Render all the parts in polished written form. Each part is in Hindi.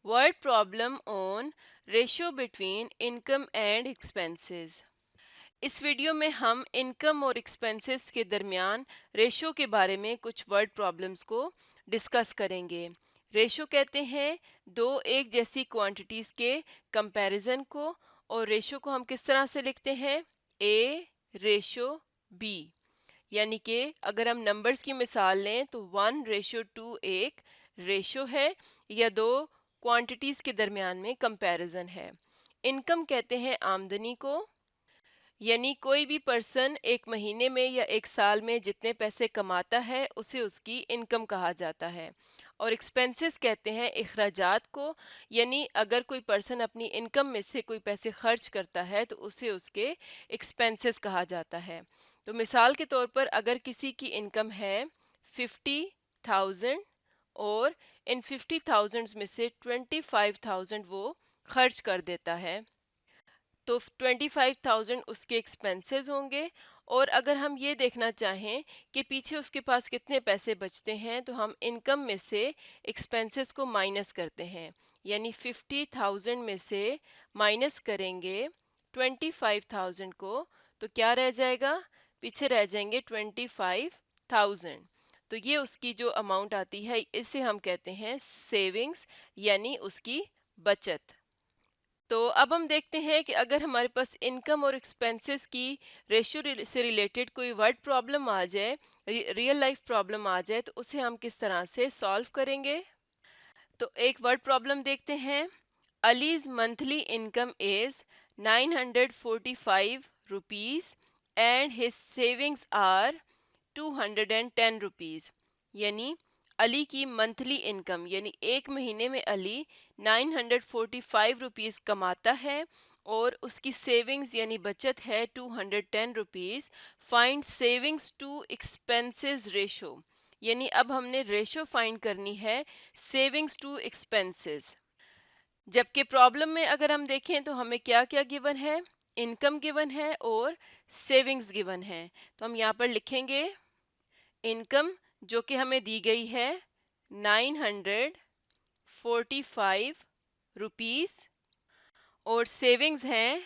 Word problem on ratio between income and expenses। इस वीडियो में हम इनकम और एक्सपेंसेस के दरमियान रेशो के बारे में कुछ वर्ड प्रॉब्लम्स को डिस्कस करेंगे। रेशो कहते हैं दो एक जैसी क्वांटिटीज़ के कंपैरिजन को, और रेशो को हम किस तरह से लिखते हैं, ए रेशो बी। यानी कि अगर हम नंबर्स की मिसाल लें तो 1:2 एक रेशो है या दो क्वांटिटीज़ के दरमियान में कंपैरिजन है। इनकम कहते हैं आमदनी को, यानी कोई भी पर्सन एक महीने में या एक साल में जितने पैसे कमाता है उसे उसकी इनकम कहा जाता है। और एक्सपेंसेस कहते हैं अखराजात को, यानी अगर कोई पर्सन अपनी इनकम में से कोई पैसे खर्च करता है तो उसे उसके एक्सपेंसेस कहा जाता है। तो मिसाल के तौर पर अगर किसी की इनकम है 50,000 और इन 50,000 में से 25,000 वो खर्च कर देता है, तो 25,000 उसके एक्सपेंसेस होंगे। और अगर हम ये देखना चाहें कि पीछे उसके पास कितने पैसे बचते हैं तो हम इनकम में से एक्सपेंसेस को माइनस करते हैं, यानी 50,000 में से माइनस करेंगे 25,000 को, तो क्या रह जाएगा, पीछे रह जाएंगे 25,000। तो ये उसकी जो अमाउंट आती है इसे हम कहते हैं सेविंग्स, यानी उसकी बचत। तो अब हम देखते हैं कि अगर हमारे पास इनकम और एक्सपेंसेस की रेशियो से रिलेटेड कोई वर्ड प्रॉब्लम आ जाए, रियल लाइफ प्रॉब्लम आ जाए, तो उसे हम किस तरह से सॉल्व करेंगे। तो एक वर्ड प्रॉब्लम देखते हैं। Ali's monthly income is 945 rupees and his savings are 210 rupees. यानी अली की मंथली इनकम, यानी एक महीने में अली 945 रुपीज़ कमाता है और उसकी सेविंग्स यानी बचत है 210 rupees. Find savings to expenses ratio, यानी अब हमने रेशो फाइंड करनी है सेविंग्स टू एक्सपेंसेस। जबकि प्रॉब्लम में अगर हम देखें तो हमें क्या क्या गिवन है, इनकम गिवन है और सेविंग्स गिवन है। तो हम यहाँ पर लिखेंगे इनकम जो कि हमें दी गई है 945 रुपीज़ और सेविंग्स हैं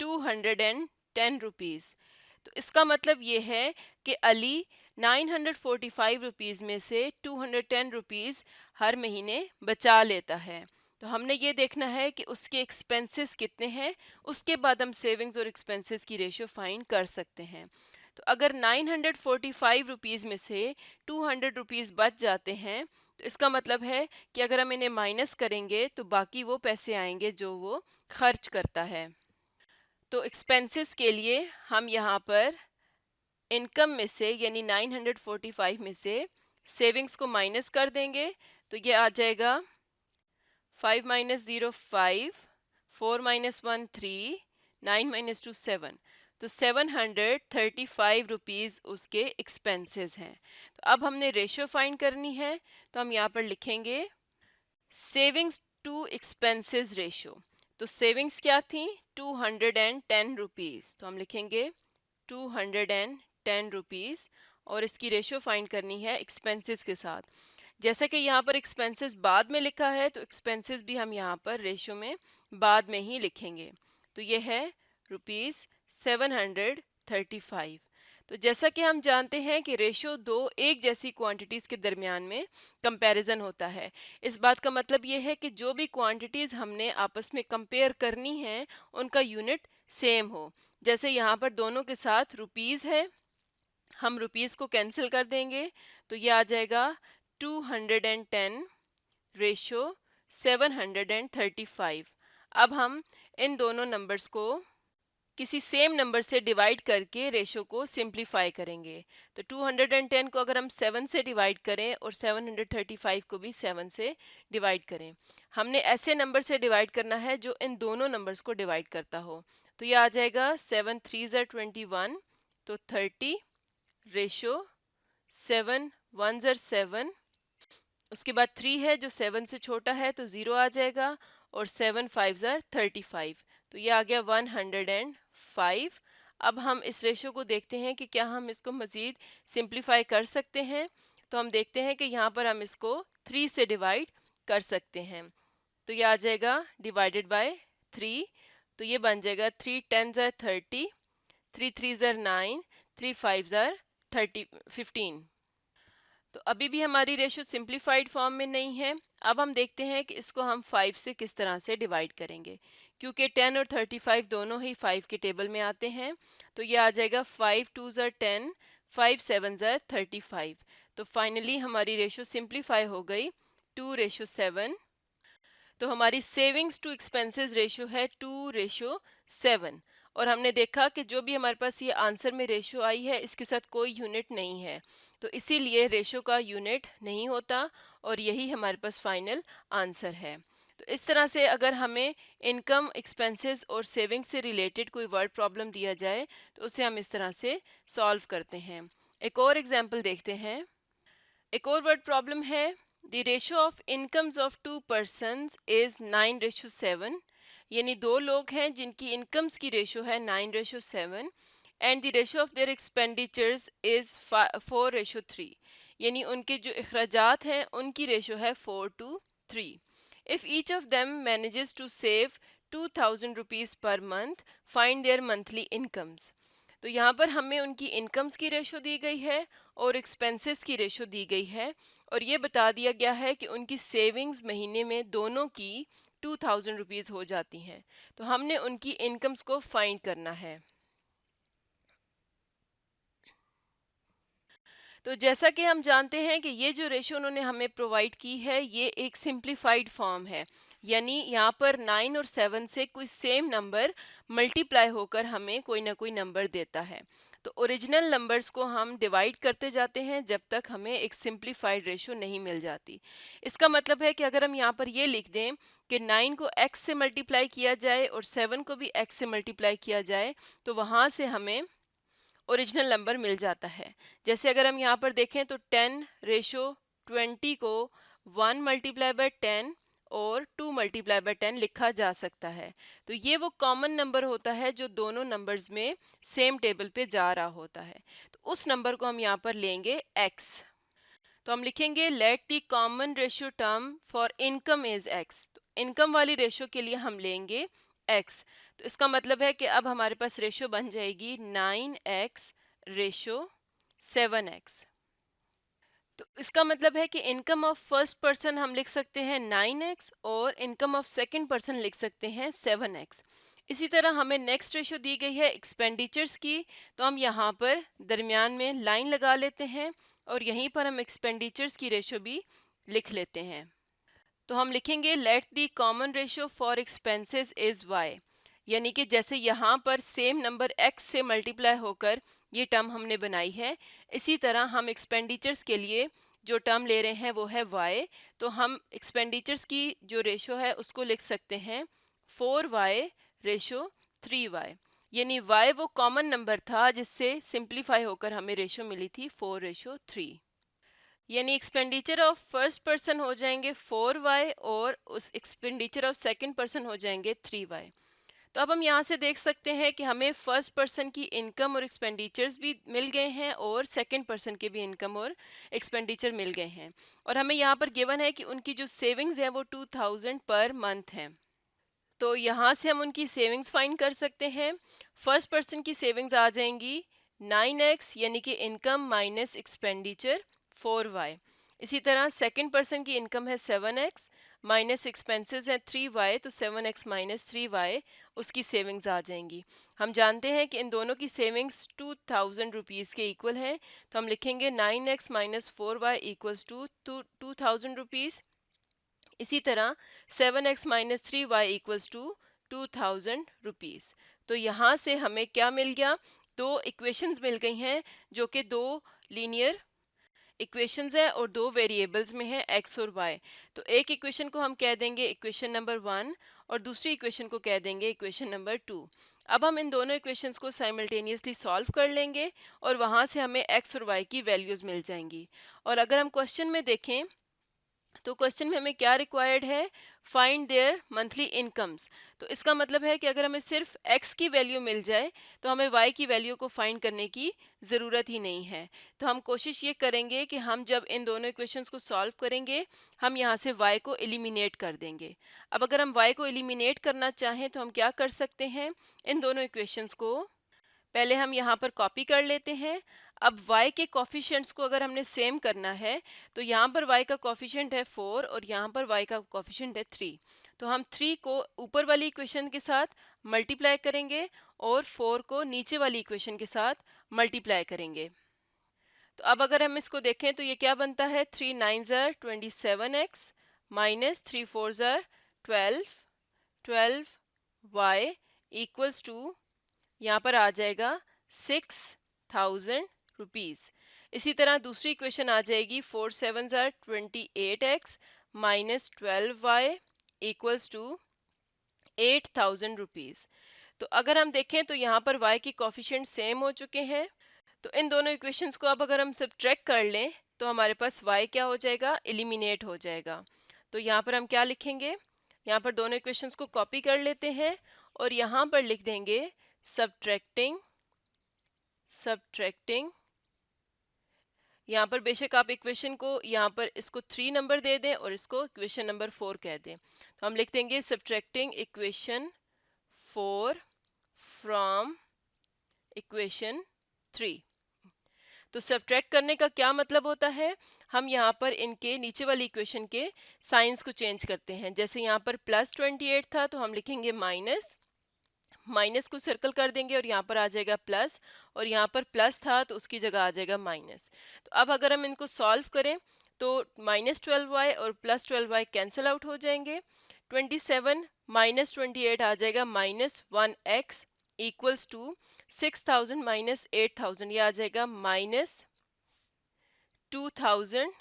210 रुपीज़। तो इसका मतलब ये है कि अली 945 रुपीज़ में से 210 रुपीज़ हर महीने बचा लेता है। तो हमने ये देखना है कि उसके एक्सपेंसेस कितने हैं, उसके बाद हम सेविंग्स और एक्सपेंसेस की रेशो फाइंड कर सकते हैं। तो अगर 945 रुपीज़ में से 200 रुपीज़ बच जाते हैं तो इसका मतलब है कि अगर हम इन्हें माइनस करेंगे तो बाकी वो पैसे आएंगे जो वो खर्च करता है। तो एक्सपेंसेस के लिए हम यहाँ पर इनकम में से यानी 945 में से सेविंग्स को माइनस कर देंगे, तो ये आ जाएगा 5 माइनस 0 5, 4 माइनस 1 3, 9 माइनस 2 7। तो 735 रुपीज़ उसके एक्सपेंसेस हैं। तो अब हमने रेशो फाइंड करनी है, तो हम यहाँ पर लिखेंगे सेविंग्स टू एक्सपेंसेस रेशो। तो सेविंग्स क्या थी, 210 रुपीज़, तो हम लिखेंगे 210 रुपीज़ और इसकी रेशो फाइंड करनी है एक्सपेंसेस के साथ। जैसा कि यहाँ पर एक्सपेंसेस बाद में लिखा है तो एक्सपेंसेस भी हम यहाँ पर रेशो में बाद में ही लिखेंगे। तो ये है ₹735। तो जैसा कि हम जानते हैं कि रेशो दो एक जैसी क्वांटिटीज़ के दरमियान में कंपैरिजन होता है। इस बात का मतलब ये है कि जो भी क्वांटिटीज़ हमने आपस में कंपेयर करनी है उनका यूनिट सेम हो। जैसे यहाँ पर दोनों के साथ रुपीज़ है, हम रुपीज़ को कैंसिल कर देंगे तो ये आ जाएगा 210 रेशो 735। अब हम इन दोनों नंबर्स को किसी सेम नंबर से डिवाइड करके रेशो को सिंप्लीफाई करेंगे। तो 210 को अगर हम 7 से डिवाइड करें और 735 को भी 7 से डिवाइड करें, हमने ऐसे नंबर से डिवाइड करना है जो इन दोनों नंबर्स को डिवाइड करता हो। तो ये आ जाएगा 7 3 21, तो 30 रेशो 7 1 7। उसके बाद 3 है जो 7 से छोटा है तो 0 आ जाएगा और 7 5 35। तो ये आ गया 105। अब हम इस रेशो को देखते हैं कि क्या हम इसको मज़ीद सिंप्लीफाई कर सकते हैं। तो हम देखते हैं कि यहाँ पर हम इसको 3 से डिवाइड कर सकते हैं। तो ये आ जाएगा डिवाइडेड बाय 3। तो ये बन जाएगा 3 10 ज़र 30, 3 3 ज़र 9, 3 5 ज़र 15। तो अभी भी हमारी रेशो सिंप्लीफाइड फॉर्म में नहीं है। अब हम देखते हैं कि इसको हम 5 से किस तरह से डिवाइड करेंगे, क्योंकि 10 और 35 दोनों ही 5 के टेबल में आते हैं। तो ये आ जाएगा 5 2 ज़र 10, 5 7 ज़र 35। तो फाइनली हमारी रेशो सिंप्लीफाई हो गई 2:7। तो हमारी सेविंग्स टू एक्सपेंसेस रेशो है 2:7। और हमने देखा कि जो भी हमारे पास ये आंसर में रेशो आई है इसके साथ कोई यूनिट नहीं है, तो इसीलिए रेशो का यूनिट नहीं होता और यही हमारे पास फाइनल आंसर है। तो इस तरह से अगर हमें इनकम, एक्सपेंसेस और सेविंग से रिलेटेड कोई वर्ड प्रॉब्लम दिया जाए तो उसे हम इस तरह से सॉल्व करते हैं। एक और एग्जाम्पल देखते हैं। एक और वर्ड प्रॉब्लम है, the ratio of incomes of 2 persons is 9:7। यानी दो लोग हैं जिनकी इनकम्स की रेशो है 9:7 and the ratio of their expenditures is 4:3। यानी उनके जो अखराजात हैं उनकी रेशो है 4:3। If each of them manages to save 2000 rupees per month, find their monthly incomes. तो यहाँ पर हमें उनकी इनकम्स की रेशो दी गई है और एक्सपेंसेस की रेशो दी गई है, और ये बता दिया गया है कि उनकी सेविंग्स महीने में दोनों की 2000 रुपीज़ हो जाती हैं। तो हमने उनकी इनकम्स को फाइंड करना है। तो जैसा कि हम जानते हैं कि ये जो रेशो उन्होंने हमें प्रोवाइड की है ये एक सिंप्लीफाइड फॉर्म है, यानी यहाँ पर 9 और 7 से कोई सेम नंबर मल्टीप्लाई होकर हमें कोई ना कोई नंबर देता है। तो ओरिजिनल नंबर्स को हम डिवाइड करते जाते हैं जब तक हमें एक सिंप्लीफाइड रेशो नहीं मिल जाती। इसका मतलब है कि अगर हम यहाँ पर ये लिख दें कि 9 को x से मल्टीप्लाई किया जाए और 7 को भी x से मल्टीप्लाई किया जाए, तो वहाँ से हमें ओरिजिनल नंबर मिल जाता है। जैसे अगर हम यहाँ पर देखें तो 10:20 को 1 मल्टीप्लाई बाय 10 और 2 मल्टीप्लाई बाय 10 लिखा जा सकता है। तो ये वो कॉमन नंबर होता है जो दोनों नंबर्स में सेम टेबल पे जा रहा होता है। तो उस नंबर को हम यहाँ पर लेंगे x। तो हम लिखेंगे let the common ratio term for income is x। तो इनकम वाली रेशियो के लिए हम लेंगे x। तो इसका मतलब है कि अब हमारे पास रेशियो बन जाएगी 9x रेशियो 7x। तो इसका मतलब है कि इनकम ऑफ फर्स्ट पर्सन हम लिख सकते हैं 9x और इनकम ऑफ सेकंड पर्सन लिख सकते हैं 7x। इसी तरह हमें नेक्स्ट रेशियो दी गई है एक्सपेंडिचर्स की, तो हम यहाँ पर दरमियान में लाइन लगा लेते हैं और यहीं पर हम एक्सपेंडिचर्स की रेशियो भी लिख लेते हैं। तो हम लिखेंगे let the common ratio for expenses is y। यानी कि जैसे यहाँ पर सेम नंबर x से मल्टीप्लाई होकर ये टर्म हमने बनाई है, इसी तरह हम एक्सपेंडिचर्स के लिए जो टर्म ले रहे हैं वो है y। तो हम एक्सपेंडिचर्स की जो रेशो है उसको लिख सकते हैं 4y रेशो 3y। यानी y वो कॉमन नंबर था जिससे सिंप्लीफाई होकर हमें रेशो मिली थी 4:3। यानी एक्सपेंडिचर ऑफ फर्स्ट पर्सन हो जाएंगे 4y और उस एक्सपेंडिचर ऑफ सेकंड पर्सन हो जाएंगे 3y। तो अब हम यहाँ से देख सकते हैं कि हमें फर्स्ट पर्सन की इनकम और एक्सपेंडिचर्स भी मिल गए हैं और सेकंड पर्सन के भी इनकम और एक्सपेंडिचर मिल गए हैं, और हमें यहाँ पर गिवन है कि उनकी जो सेविंग्स है वो 2000 पर मंथ है। तो यहाँ से हम उनकी सेविंग्स फाइंड कर सकते हैं। फर्स्ट पर्सन की सेविंग्स आ जाएंगी 9x यानी कि इनकम माइनस एक्सपेंडिचर 4y। इसी तरह सेकंड पर्सन की इनकम है 7x माइनस एक्सपेंसेस है 3y, तो 7x माइनस 3y उसकी सेविंग्स आ जाएंगी। हम जानते हैं कि इन दोनों की सेविंग्स 2000 रुपीज़ के इक्वल है, तो हम लिखेंगे 9x minus 4y equals to 2000 rupees. इसी तरह 7x minus 3y equals to 2000 rupees. तो यहाँ से हमें क्या मिल गया, दो इक्वेशंस मिल गई हैं जो कि दो लीनियर इक्वेशंस हैं और दो वेरिएबल्स में है x और y। तो एक इक्वेशन को हम कह देंगे इक्वेशन नंबर 1 और दूसरी इक्वेशन को कह देंगे इक्वेशन नंबर 2। अब हम इन दोनों इक्वेशंस को साइमल्टेनियसली सॉल्व कर लेंगे और वहाँ से हमें x और y की वैल्यूज़ मिल जाएंगी। और अगर हम क्वेश्चन में देखें तो क्वेश्चन में हमें क्या रिक्वायर्ड है, फाइंड देयर मंथली इनकम्स। तो इसका मतलब है कि अगर हमें सिर्फ x की वैल्यू मिल जाए तो हमें y की वैल्यू को फाइंड करने की ज़रूरत ही नहीं है। तो हम कोशिश ये करेंगे कि हम जब इन दोनों इक्वेशंस को सॉल्व करेंगे हम यहाँ से y को एलिमिनेट कर देंगे। अब अगर हम y को एलिमिनेट करना चाहें तो हम क्या कर सकते हैं, इन दोनों इक्वेशंस को पहले हम यहाँ पर कॉपी कर लेते हैं। अब y के कोफिशिएंट्स को अगर हमने सेम करना है तो यहाँ पर y का कोफिशिएंट है 4 और यहाँ पर y का कोफिशिएंट है 3। तो हम 3 को ऊपर वाली इक्वेशन के साथ मल्टीप्लाई करेंगे और 4 को नीचे वाली इक्वेशन के साथ मल्टीप्लाई करेंगे। तो अब अगर हम इसको देखें तो ये क्या बनता है, 3 9 ज़र 27x माइनस 3 4 ज़र 12 y इक्वल्स टू यहाँ पर आ जाएगा 6,000 रुपीज़। इसी तरह दूसरी इक्वेशन आ जाएगी 4 7 ज़ार 28x minus 12y equals to 8,000 rupees. तो अगर हम देखें तो यहाँ पर y के कोफिशिएंट सेम हो चुके हैं। तो इन दोनों इक्वेशंस को अब अगर हम सब्ट्रैक्ट कर लें तो हमारे पास y क्या हो जाएगा, एलिमिनेट हो जाएगा। तो यहाँ पर हम क्या लिखेंगे, यहाँ पर दोनों इक्वेशंस को कॉपी कर लेते हैं और यहाँ पर लिख देंगे सब्ट्रैक्टिंग। यहाँ पर बेशक आप इक्वेशन को यहाँ पर इसको 3 नंबर दे दें और इसको इक्वेशन नंबर 4 कह दें। तो हम लिख देंगे सब्ट्रैक्टिंग इक्वेशन 4 फ्रॉम इक्वेशन 3। तो सब्ट्रैक्ट करने का क्या मतलब होता है, हम यहाँ पर इनके नीचे वाली इक्वेशन के साइंस को चेंज करते हैं। जैसे यहाँ पर प्लस 28 था तो हम लिखेंगे माइनस, माइनस को सर्कल कर देंगे और यहाँ पर आ जाएगा प्लस, और यहाँ पर प्लस था तो उसकी जगह आ जाएगा माइनस। तो अब अगर हम इनको सॉल्व करें तो माइनस 12y और प्लस 12y कैंसिल आउट हो जाएंगे। 27 माइनस 28 आ जाएगा minus 1x equals to 6,000 minus 8,000, ये आ जाएगा माइनस 2,000।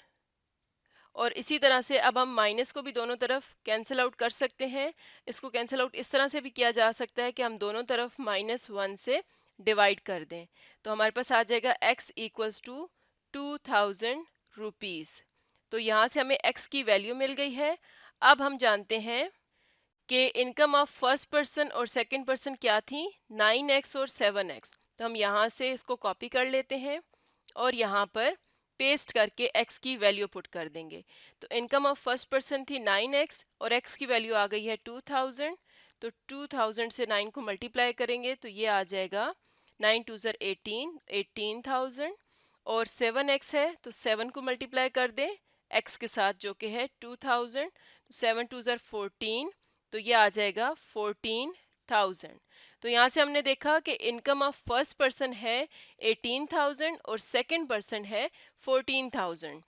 और इसी तरह से अब हम माइनस को भी दोनों तरफ कैंसिल आउट कर सकते हैं। इसको कैंसिल आउट इस तरह से भी किया जा सकता है कि हम दोनों तरफ -1 से डिवाइड कर दें। तो हमारे पास आ जाएगा x इक्वल्स टू 2,000 रुपीज़। तो यहाँ से हमें x की वैल्यू मिल गई है। अब हम जानते हैं कि इनकम ऑफ फर्स्ट पर्सन और सेकंड पर्सन क्या थी, 9x और 7x। तो हम यहाँ से इसको कॉपी कर लेते हैं और यहाँ पर पेस्ट करके x की वैल्यू पुट कर देंगे। तो इनकम ऑफ फर्स्ट पर्सन थी 9x और x की वैल्यू आ गई है 2000। तो 2000 से 9 को मल्टीप्लाई करेंगे तो ये आ जाएगा 9 2 ज़र 18, 18,000। और 7x है तो 7 को मल्टीप्लाई कर दें x के साथ जो कि है 2000। तो 7 2 ज़र 14, तो ये आ जाएगा 14,000। तो यहाँ से हमने देखा कि इनकम ऑफ फर्स्ट पर्सन है 18,000 और सेकंड पर्सन है 14,000।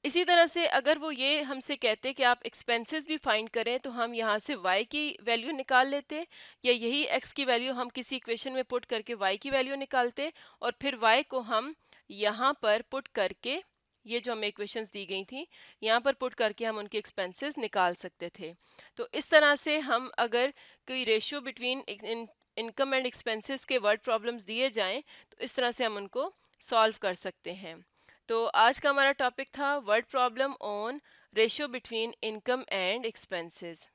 इसी तरह से अगर वो ये हमसे कहते कि आप एक्सपेंसेस भी फाइंड करें तो हम यहाँ से y की वैल्यू निकाल लेते, या यही x की वैल्यू हम किसी इक्वेशन में पुट करके y की वैल्यू निकालते और फिर y को हम यहाँ पर पुट करके, ये जो हमें इक्वेशंस दी गई थी यहाँ पर पुट करके हम उनके एक्सपेंसेस निकाल सकते थे। तो इस तरह से हम अगर कोई ratio between income and expenses के वर्ड प्रॉब्लम्स दिए जाएं तो इस तरह से हम उनको सॉल्व कर सकते हैं। तो आज का हमारा टॉपिक था word problem on ratio between income and expenses.